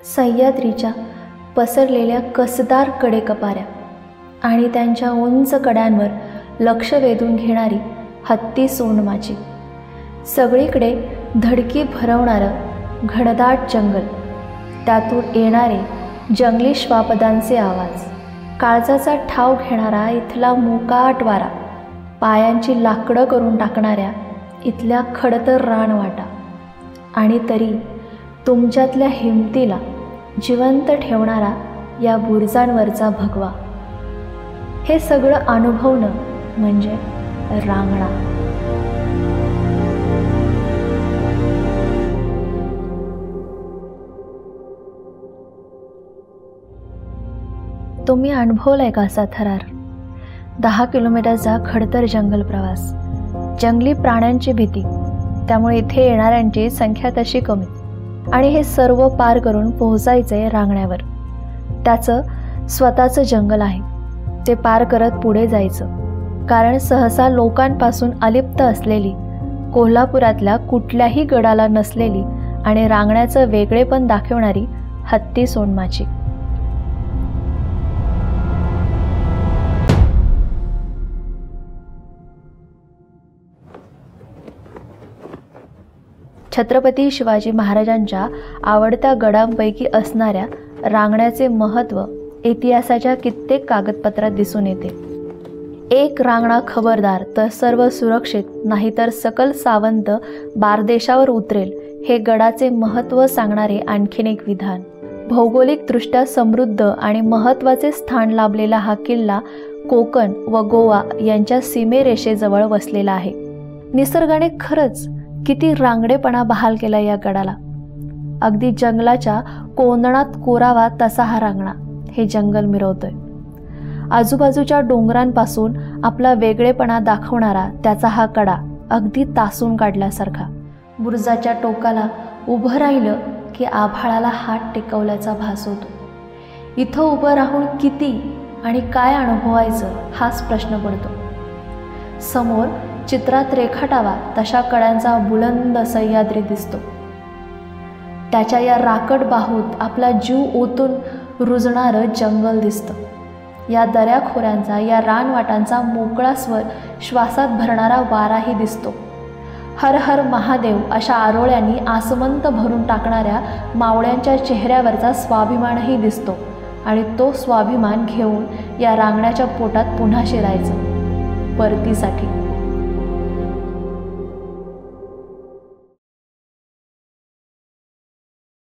सह्याद्रीच्या पसरलेल्या कसदार कडेकपाऱ्या आणि त्यांच्या उंच कड्यांवर लक्ष वेधून घेणारी हत्ती सोंडमाची, सगळीकडे धडकी भरवणारं घनदाट जंगल, त्यातून येणारे जंगली श्वापदांचे आवाज, काळजाचा ठाव घेणारा इथला मोकाट वारा, पायांची लाकडं करून टाकणाऱ्या इथल्या खडतर रानवाटा, आणि तरी तुमच्यातल्या हिमतीला जिवंत ठेवणारा या बुरुजांवरचा भगवा, हे सगळं अनुभवणं म्हणजे रांगणा. तुम्ही अनुभवलाय का असा थरार? 10 किलोमीटरचा खडतर जंगल प्रवास, जंगली प्राण्यांची भीती, त्यामुळे इथे येणाऱ्यांची संख्या तशी कमी, आणि हे सर्व पार करून पोहोचायचंय रांगण्यावर. त्याचं स्वतःचं जंगल आहे, ते पार करत पुढे जायचं. कारण सहसा लोकांपासून अलिप्त असलेली, कोल्हापुरातल्या कुठल्याही गडाला नसलेली आणि रांगण्याचं वेगळेपण दाखवणारी हत्ती सोंडमाची. छत्रपती शिवाजी महाराजांच्या आवडत्या गडांपैकी असणाऱ्या रांगण्याचे महत्त्व इतिहासाच्या कित्येक कागदपत्रात दिसून येते. एक रांगणा खबरदार तर सर्व सुरक्षित, नाहीतर सकल सावंत बारदेशावर उतरेल, हे गडाचे महत्त्व सांगणारे आणखीन एक विधान. भौगोलिकदृष्ट्या समृद्ध आणि महत्त्वाचे स्थान लाभलेला हा किल्ला कोकण व गोवा यांच्या सीमेरेषेजवळ वसलेला आहे. निसर्गाने खरंच किती रांगडेपणा बहाल केला या गडाला. अगदी जंगलाच्या कोंदणात कोरावा तसा हा रांगणा हे जंगल मिरवतोय. आजूबाजूच्या डोंगरांपासून आपला वेगळेपणा दाखवणारा त्याचा हा कडा अगदी तासून काढल्यासारखा. बुरुजाच्या टोकाला उभं राहिलं की आभाळाला हात टेकवल्याचा भास होतो. इथं उभं राहून किती आणि काय अनुभवायचं हाच प्रश्न पडतो. समोर चित्रात रेखाटावा तशा कड्यांचा बुलंद सह्याद्री दिसतो. त्याच्या या राकट बाहूत आपला जीव ओतून रुजणारं जंगल दिसतं. या दऱ्याखोऱ्यांचा, या रानवाटांचा मोकळा स्वर श्वासात भरणारा वाराही दिसतो. हर हर महादेव अशा आरोळ्यांनी आसमंत भरून टाकणाऱ्या मावळ्यांच्या चेहऱ्यावरचा स्वाभिमानही दिसतो. आणि तो स्वाभिमान घेऊन या रांगण्याच्या पोटात पुन्हा शिरायचं परतीसाठी.